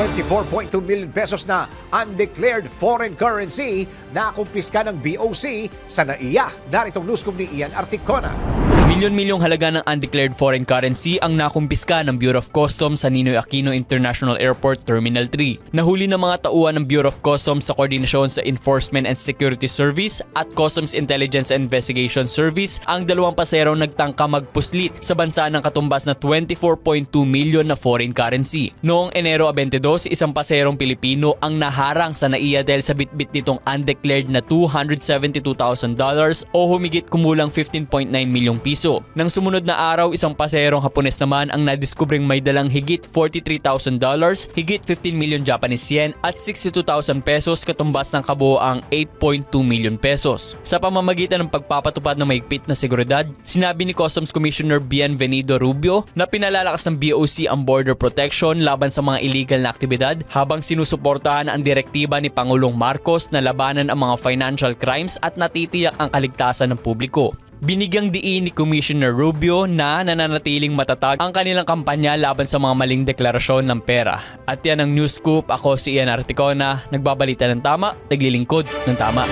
24.2 million pesos na undeclared foreign currency na kumpiska ng BOC sa NAIA. Naritong newscoop ni Ian Articona. Milyon-milyong halaga ng undeclared foreign currency ang nakumpiska ng Bureau of Customs sa Ninoy Aquino International Airport Terminal 3. Nahuli ng mga tauhan ng Bureau of Customs sa koordinasyon sa Enforcement and Security Service at Customs Intelligence and Investigation Service ang dalawang paserong nagtangka magpuslit sa bansa ng katumbas na 24.2 million na foreign currency. Noong Enero 22, isang paserong Pilipino ang naharang sa NAIA dahil sa bitbit nitong undeclared na $272,000 o humigit kumulang 15.9 milyong piso. Nang sumunod na araw, isang paserong Hapones naman ang nadiskubring may dalang higit $43,000, higit 15 million Japanese yen at 62,000 pesos katumbas ng kabuoang 8.2 million pesos. Sa pamamagitan ng pagpapatupad ng mahigpit na seguridad, sinabi ni Customs Commissioner Bienvenido Rubio na pinalalakas ng BOC ang border protection laban sa mga illegal na aktibidad habang sinusuportahan ang direktiba ni Pangulong Marcos na labanan ang mga financial crimes at natitiyak ang kaligtasan ng publiko. Binigyang diin ni Commissioner Rubio na nananatiling matatag ang kanilang kampanya laban sa mga maling deklarasyon ng pera. At yan ang News Scoop. Ako si Ian Articona, nagbabalita ng tama, naglilingkod ng tama.